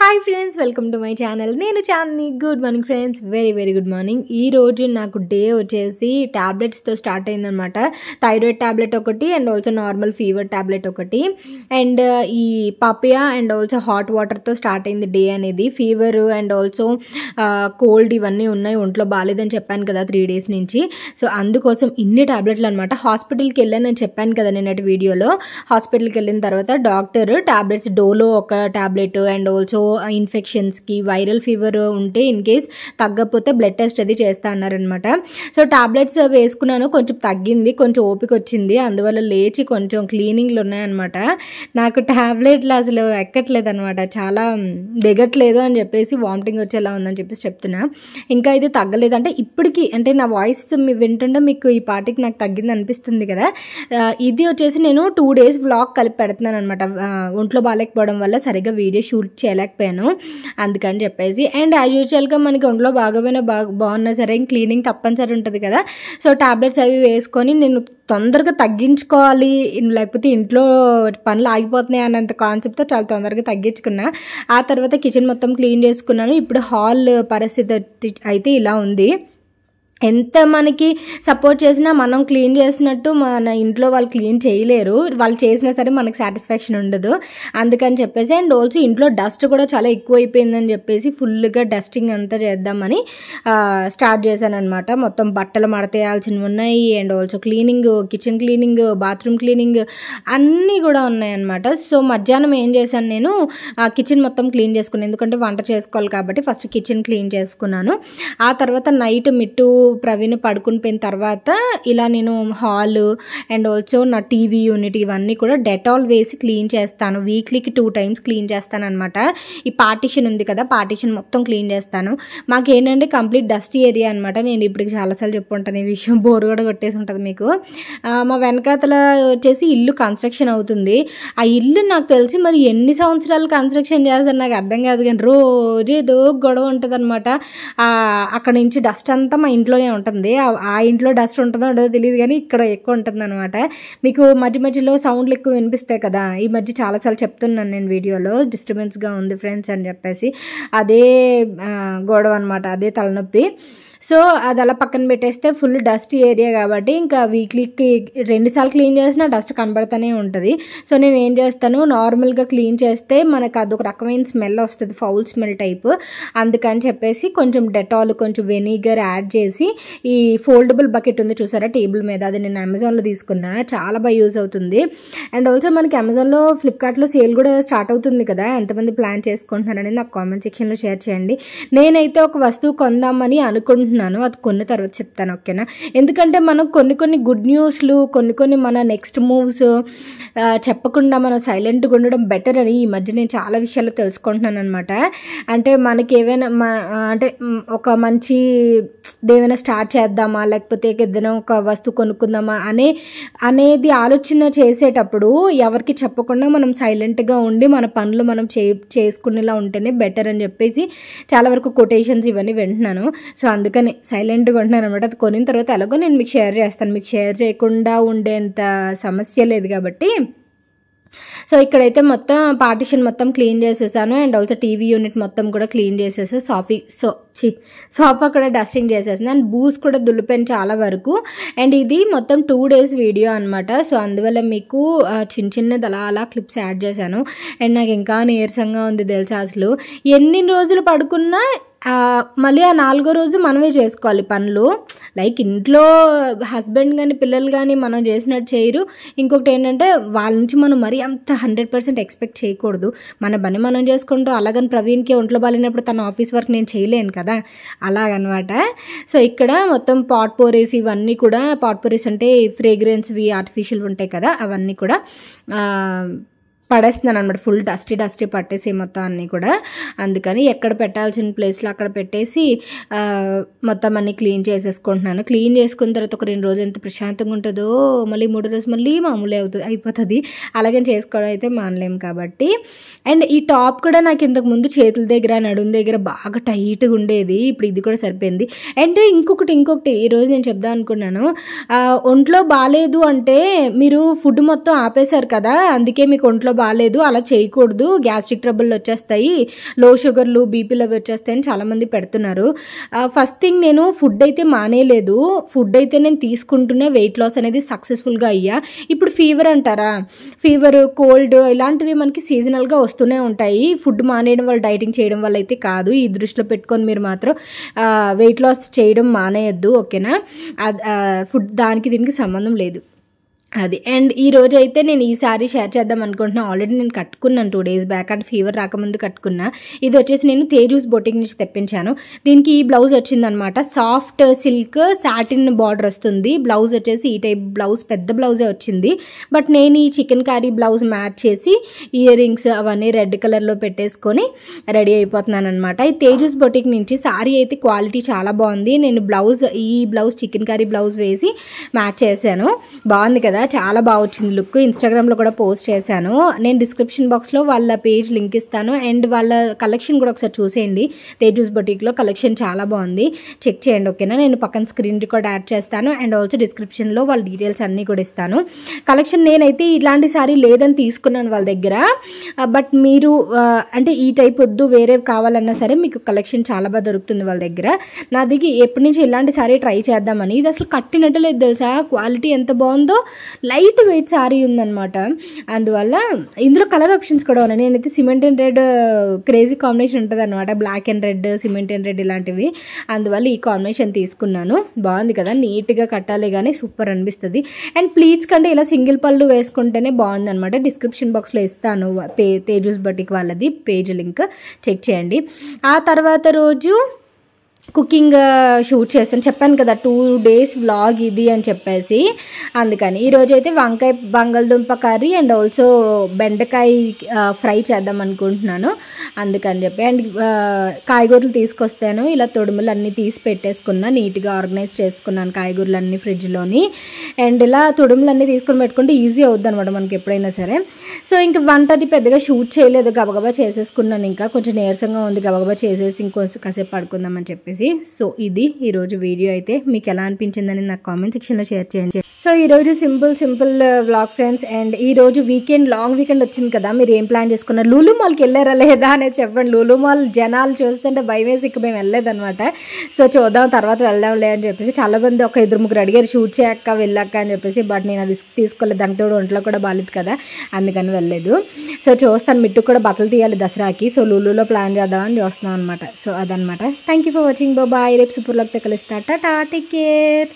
Hi friends, welcome to my channel. నేను Chandini. Good morning friends, very very good morning. ఈ రోజు నాకు day వచ్చేసి టాబ్లెట్స్తో స్టార్ట్ అయిందనమాట. థైరాయిడ్ టాబ్లెట్ ఒకటి and also normal fever tablet ఒకటి అండ్ ఈ పపియా అండ్ ఆల్సో హాట్ వాటర్తో స్టార్ట్ అయింది డే అనేది. ఫీవర్ అండ్ ఆల్సో కోల్డ్ ఇవన్నీ ఉన్నాయి, ఒంట్లో బాగాలేదని చెప్పాను కదా 3 days నుంచి. సో అందుకోసం ఇన్ని టాబ్లెట్లు అనమాట. హాస్పిటల్కి వెళ్ళానని చెప్పాను కదా నిన్నటి వీడియోలో. హాస్పిటల్కి వెళ్ళిన తర్వాత డాక్టర్ టాబ్లెట్స్ డోలో ఒక టాబ్లెట్ అండ్ ఆల్సో ఇన్ఫెక్షన్స్కి వైరల్ ఫీవర్ ఉంటే ఇన్ కేస్ తగ్గకపోతే బ్లడ్ టెస్ట్ అది చేస్తా అన్నారనమాట. సో టాబ్లెట్స్ వేసుకున్నాను, కొంచెం తగ్గింది, కొంచెం ఓపిక వచ్చింది. అందువల్ల లేచి కొంచెం క్లీనింగ్లు ఉన్నాయన్నమాట. నాకు టాబ్లెట్లు అసలు ఎక్కట్లేదు అనమాట, చాలా దిగట్లేదు అని చెప్పేసి వామిటింగ్ వచ్చేలా ఉందని చెప్పేసి చెప్తున్నా. ఇంకా ఇది తగ్గలేదు అంటే ఇప్పటికీ, అంటే నా వాయిస్ వింటుంటే మీకు ఈ పాటికి నాకు తగ్గింది అనిపిస్తుంది కదా. ఇది వచ్చేసి నేను 2 days వ్లాగ్ కలిపి పెడుతున్నాను అనమాట. ఒంట్లో బాగాలేకపోవడం వల్ల సరిగ్గా వీడియో షూట్ చేయలేకపోయాను, అందుకని చెప్పేసి. అండ్ యాజ్ యూజువల్గా మనకి ఒంట్లో బాగున్నా సరే క్లీనింగ్ తప్పనిసరి ఉంటుంది కదా. సో టాబ్లెట్స్ అవి వేసుకొని నేను తొందరగా తగ్గించుకోవాలి, లేకపోతే ఇంట్లో పనులు ఆగిపోతున్నాయి అన్నంత కాన్సెప్ట్తో చాలా తొందరగా తగ్గించుకున్నా. ఆ తర్వాత కిచెన్ మొత్తం క్లీన్ చేసుకున్నాను. ఇప్పుడు హాల్ పరిస్థితి అయితే ఇలా ఉంది. ఎంత మనకి సపోర్ట్ చేసినా మనం క్లీన్ చేసినట్టు మన ఇంట్లో వాళ్ళు క్లీన్ చేయలేరు. వాళ్ళు చేసినా సరే మనకు సాటిస్ఫాక్షన్ ఉండదు. అందుకని చెప్పేసి అండ్ ఆల్సో ఇంట్లో డస్ట్ కూడా చాలా ఎక్కువ అయిపోయిందని చెప్పేసి ఫుల్గా డస్టింగ్ అంతా చేద్దామని స్టార్ట్ చేశాను అనమాట. మొత్తం బట్టలు మడతేయాల్సినవి ఉన్నాయి and also cleaning, kitchen cleaning, bathroom cleaning అన్నీ కూడా ఉన్నాయన్నమాట. సో మధ్యాహ్నం ఏం చేశాను, నేను కిచెన్ మొత్తం క్లీన్ చేసుకున్నాను, ఎందుకంటే వంట చేసుకోవాలి కాబట్టి ఫస్ట్ కిచెన్ క్లీన్ చేసుకున్నాను. ఆ తర్వాత నైట్ మిట్టు ప్రవీణ్ పడుకుని పోయిన తర్వాత ఇలా నేను హాల్ అండ్ ఆల్సో నా టీవీ యూనిట్ ఇవన్నీ కూడా డెటాల్ వేసి క్లీన్ చేస్తాను. వీక్లీకి 2 times క్లీన్ చేస్తాను అనమాట. ఈ పార్టీషన్ ఉంది కదా, పార్టీషన్ మొత్తం క్లీన్ చేస్తాను. మాకేంటంటే కంప్లీట్ డస్టీ ఏరియా అనమాట. నేను ఇప్పటికి చాలాసార్లు చెప్పుకుంటాను ఈ విషయం, బోర్ కూడా కొట్టేసి ఉంటుంది మీకు. మా వెనకాతల వచ్చేసి ఇల్లు కన్స్ట్రక్షన్ అవుతుంది. ఆ ఇల్లు నాకు తెలిసి మరి ఎన్ని సంవత్సరాలు కన్స్ట్రక్షన్ చేస్తారు నాకు అర్థం కాదు, కానీ రోజు ఏదో గొడవ ఉంటుంది అనమాట. అక్కడ నుంచి డస్ట్ అంతా మా ఇంట్లోనే ఉంటుంది. ఆ ఇంట్లో డస్ట్ ఉంటుందో ఉండదో తెలియదు, కానీ ఇక్కడ ఎక్కువ ఉంటుంది అనమాట. మీకు మధ్య మధ్యలో సౌండ్లు ఎక్కువ వినిపిస్తాయి కదా. ఈ మధ్య చాలాసార్లు చెప్తున్నాను నేను వీడియోలో, డిస్టర్బెన్స్గా ఉంది ఫ్రెండ్స్ అని చెప్పేసి. అదే గొడవ అనమాట, అదే తలనొప్పి. సో అది అలా పక్కన పెట్టేస్తే ఫుల్ డస్ట్ ఏరియా కాబట్టి ఇంకా వీక్లీకి 2 సార్లు క్లీన్ చేసినా డస్ట్ కనబడుతూనే ఉంటుంది. సో నేను ఏం చేస్తాను, నార్మల్గా క్లీన్ చేస్తే మనకు అదొక రకమైన స్మెల్ వస్తుంది, ఫౌల్ స్మెల్ టైప్. అందుకని చెప్పేసి కొంచెం డెటాల్, కొంచెం వెనిగర్ యాడ్ చేసి, ఈ ఫోల్డబుల్ బకెట్ ఉంది చూసారా టేబుల్ మీద, అది నేను అమెజాన్లో తీసుకున్నా, చాలా బాగా యూజ్ అవుతుంది. అండ్ ఆల్సో మనకి అమెజాన్లో, ఫ్లిప్కార్ట్లో సేల్ కూడా స్టార్ట్ అవుతుంది కదా. ఎంతమంది ప్లాన్ చేసుకుంటున్నారనేది నాకు కామెంట్ సెక్షన్లో షేర్ చేయండి. నేనైతే ఒక వస్తువు కొందామని అనుకుంటున్నాను, అది కొన్న తర్వాత చెప్తాను, ఓకేనా. ఎందుకంటే మనం కొన్ని గుడ్ న్యూస్లు, కొన్ని మన నెక్స్ట్ మూవ్స్ చెప్పకుండా మనం సైలెంట్గా ఉండడం బెటర్ అని ఈ మధ్య నేను చాలా విషయాలు తెలుసుకుంటున్నాను అనమాట. అంటే మనకి ఏవైనా అంటే ఒక మంచి ఏదైనా స్టార్ట్ చేద్దామా, లేకపోతే ఏదైనా ఒక వస్తువు కొనుక్కుందామా అనేది ఆలోచన చేసేటప్పుడు ఎవరికి చెప్పకుండా మనం సైలెంట్గా ఉండి మన పనులు మనం చేసుకునేలా ఉంటేనే బెటర్ అని చెప్పేసి చాలా వరకు కొటేషన్స్ ఇవన్నీ వింటున్నాను. సో అందుకని సైలెంట్గా ఉంటున్నాను అనమాట. అది కొనిన తర్వాత ఎలాగో నేను మీకు షేర్ చేస్తాను. మీకు షేర్ చేయకుండా ఉండేంత సమస్య లేదు కాబట్టి. సో ఇక్కడైతే మొత్తం పార్టిషన్ మొత్తం క్లీన్ చేసేసాను అండ్ ఆల్సో టీవీ యూనిట్ మొత్తం కూడా క్లీన్ చేసేసి సోఫా కూడా డస్టింగ్ చేసేసాను అండ్ బూస్ కూడా దులిపాను చాలా వరకు. అండ్ ఇది మొత్తం 2 days వీడియో అనమాట. సో అందువల్ల మీకు చిన్నది అలా క్లిప్స్ యాడ్ చేశాను. అండ్ నాకు ఇంకా నీరసంగా ఉంది తెలుసా. అసలు ఎన్ని రోజులు పడుకున్నా మళ్ళీ ఆ 4వ రోజు మనమే చేసుకోవాలి పనులు. లైక్ ఇంట్లో హస్బెండ్ కానీ పిల్లలు కానీ మనం చేసినట్టు చేయరు. ఇంకొకటి ఏంటంటే వాళ్ళ నుంచి మనం మరీ అంత 100% ఎక్స్పెక్ట్ చేయకూడదు. మన పని మనం చేసుకుంటూ, అలాగని ప్రవీణ్కి ఒంట్లో బాగాలేనప్పుడు తన ఆఫీస్ వర్క్ నేను చేయలేను కదా, అలాగనమాట. సో ఇక్కడ మొత్తం పాట్ పోరీస్ ఇవన్నీ కూడా, పాట్ పోరీస్ అంటే ఫ్రేగ్రెన్స్వి ఆర్టిఫిషియల్ ఉంటాయి కదా, అవన్నీ కూడా పడేస్తున్నాను అనమాట. ఫుల్ డస్టీ పట్టేసి మొత్తం అన్నీ కూడా. అందుకని ఎక్కడ పెట్టాల్సిన ప్లేస్లో అక్కడ పెట్టేసి మొత్తం అన్నీ క్లీన్ చేసేసుకుంటున్నాను. క్లీన్ చేసుకున్న తర్వాత ఒక 2 రోజులు ఎంత ప్రశాంతంగా ఉంటుందో, మళ్ళీ 3వ రోజు మళ్ళీ మామూలు అయిపోతుంది. అలాగే చేసుకోవడం అయితే మానలేము కాబట్టి. అండ్ ఈ టాప్ కూడా నాకు ఇంతకుముందు చేతుల దగ్గర, నడుము దగ్గర బాగా టైట్గా ఉండేది, ఇప్పుడు ఇది కూడా సరిపోయింది. అండ్ ఇంకొకటి ఈరోజు నేను చెప్దాం అనుకున్నాను, ఒంట్లో బాగాలేదు అంటే మీరు ఫుడ్ మొత్తం ఆపేశారు కదా, అందుకే మీకు ఒంట్లో బాగాలేదు, అలా చేయకూడదు, గ్యాస్ట్రిక్ ట్రబుల్ వచ్చేస్తాయి, లో షుగర్లు బీపీలు అవి వచ్చేస్తాయని చాలామంది పెడుతున్నారు. ఫస్ట్ థింగ్ నేను ఫుడ్ అయితే మానేయలేదు, ఫుడ్ అయితే నేను తీసుకుంటూనే వెయిట్ లాస్ అనేది సక్సెస్ఫుల్గా అయ్యా. ఇప్పుడు ఫీవర్ అంటారా, ఫీవర్ కోల్డ్ ఇలాంటివి మనకి సీజనల్గా వస్తూనే ఉంటాయి. ఫుడ్ మానేయడం వల్ల డైటింగ్ చేయడం వల్ల అయితే కాదు. ఈ దృష్టిలో పెట్టుకొని మీరు మాత్రం వెయిట్ లాస్ చేయడం మానేయద్దు, ఓకేనా. ఫుడ్ దానికి దీనికి సంబంధం లేదు అది. అండ్ ఈ రోజు అయితే నేను ఈ సారీ షేర్ చేద్దాం అనుకుంటున్నాను. ఆల్రెడీ నేను కట్టుకున్నాను 2 days బ్యాక్, అంటే ఫీవర్ రాకముందు కట్టుకున్నా. ఇది వచ్చేసి నేను తేజూస్ బొటిక్ నుంచి తెప్పించాను. దీనికి ఈ బ్లౌజ్ వచ్చిందనమాట, సాఫ్ట్ సిల్క్ సాటిన్ బార్డర్ వస్తుంది. బ్లౌజ్ వచ్చేసి ఈ టైప్ బ్లౌజ్, పెద్ద బ్లౌజే వచ్చింది. బట్ నేను ఈ చికెన్ కర్రీ బ్లౌజ్ మ్యాచ్ చేసి ఇయర్ రింగ్స్ అవన్నీ రెడ్ కలర్లో పెట్టేసుకొని రెడీ అయిపోతున్నాను అనమాట. ఈ తేజూస్ బొటిక్ నుంచి సారీ అయితే క్వాలిటీ చాలా బాగుంది. నేను ఈ బ్లౌజ్ చికెన్ కర్రీ బ్లౌజ్ వేసి మ్యాచ్ చేశాను, బాగుంది కదా, చాలా బాగా వచ్చింది లుక్. ఇన్స్టాగ్రామ్లో కూడా పోస్ట్ చేశాను. నేను డిస్క్రిప్షన్ బాక్స్లో వాళ్ళ పేజ్ లింక్ ఇస్తాను. అండ్ వాళ్ళ కలెక్షన్ కూడా ఒకసారి చూసేయండి. తేజూస్ బొటిక్లో కలెక్షన్ చాలా బాగుంది, చెక్ చేయండి, ఓకేనా. నేను పక్కన స్క్రీన్ రికార్డ్ యాడ్ చేస్తాను. అండ్ ఆల్సో డిస్క్రిప్షన్లో వాళ్ళ డీటెయిల్స్ అన్నీ కూడా ఇస్తాను. కలెక్షన్ నేనైతే ఇలాంటి సారీ లేదని తీసుకున్నాను వాళ్ళ దగ్గర. బట్ మీరు అంటే ఈ టైప్ వద్దు, వేరే కావాలన్నా సరే మీకు కలెక్షన్ చాలా బాగా దొరుకుతుంది వాళ్ళ దగ్గర. నా దగ్గర ఎప్పటి నుంచి ఇలాంటి సారీ ట్రై చేద్దామని, ఇది అసలు కట్టినట్టు లేదు తెలుసా, క్వాలిటీ ఎంత బాగుందో. లైట్ వెయిట్ శారీ ఉందన్నమాట. అందువల్ల ఇందులో కలర్ ఆప్షన్స్ కూడా ఉన్నాయి. నేనైతే cement and red crazy combination ఉంటుంది అనమాట, black and red, cement and red ఇలాంటివి. అందువల్ల ఈ కాంబినేషన్ తీసుకున్నాను. బాగుంది కదా, నీట్గా కట్టాలి కానీ సూపర్ అనిపిస్తుంది. అండ్ ప్లీట్స్ కంటే ఇలా సింగిల్ పళ్ళు వేసుకుంటేనే బాగుంది అనమాట. డిస్క్రిప్షన్ బాక్స్లో ఇస్తాను తేజూస్ బొటిక్ వాళ్ళది పేజ్ లింక్, చెక్ చేయండి. ఆ తర్వాత రోజు కుకింగ్ షూట్ చేస్తాను, చెప్పాను కదా 2 days వ్లాగ్ ఇది అని చెప్పేసి. అందుకని ఈరోజు అయితే వంకాయ బంగాళదుంప కర్రీ అండ్ ఆల్సో బెండకాయ ఫ్రై చేద్దాం అనుకుంటున్నాను, అందుకని చెప్పి. అండ్ కాయగూరలు తీసుకొస్తాను, ఇలా తొడుములు అన్నీ తీసి పెట్టేసుకున్నా, నీట్గా ఆర్గనైజ్ చేసుకున్నాను కాయగూరలు అన్నీ ఫ్రిడ్జ్లోని. అండ్ ఇలా తొడుములు అన్నీ తీసుకొని పెట్టుకుంటే ఈజీ అవుద్ది అనమాట మనకి ఎప్పుడైనా సరే. సో ఇంకా వంట అది పెద్దగా షూట్ చేయలేదు, గబగబా చేసేసుకున్నాను. ఇంకా కొంచెం నీరసంగా ఉంది, గబగబా చేసేసి ఇంకొంచెం కాసేపు పడుకుందామని చెప్పేసి. సో ఇది ఈరోజు వీడియో. అయితే మీకు ఎలా అనిపించిందని నాకు కామెంట్ సెక్షన్లో షేర్ చేయండి. సో ఈరోజు సింపుల్ వ్లాగ్ ఫ్రెండ్స్. అండ్ ఈరోజు లాంగ్ వీకెండ్ వచ్చింది కదా, మీరు ఏం ప్లాన్ చేసుకున్నారు, లూలు మాల్కి వెళ్ళారా లేదా అనేది చెప్పండి. లూలు మాల్ జనాలు చూస్తుంటే భయం వేసి ఇక మేము వెళ్ళలేదనమాట. సో చూద్దాం, తర్వాత వెళ్దాంలే అని చెప్పేసి. చాలా మంది ఒక 2-3 అడిగారు షూట్ చేయక్క వెళ్ళాక అని చెప్పేసి. బట్ నేను అది రిస్క్ తీసుకోలేదు, దానితో ఒంట్లో కూడా బాలేదు కదా, అందుకని వెళ్ళలేదు. సో చూస్తాను, మిట్టుకు కూడా బట్టలు తీయాలి దసరాకి. సో లూలులో ప్లాన్ చేద్దామని చూస్తున్నాం అనమాట. సో అదనమాట. Thank you for watching, bye. రేపు సూపర్ లాగ్తో కలుస్తా, టాటా, టేక్ కేర్.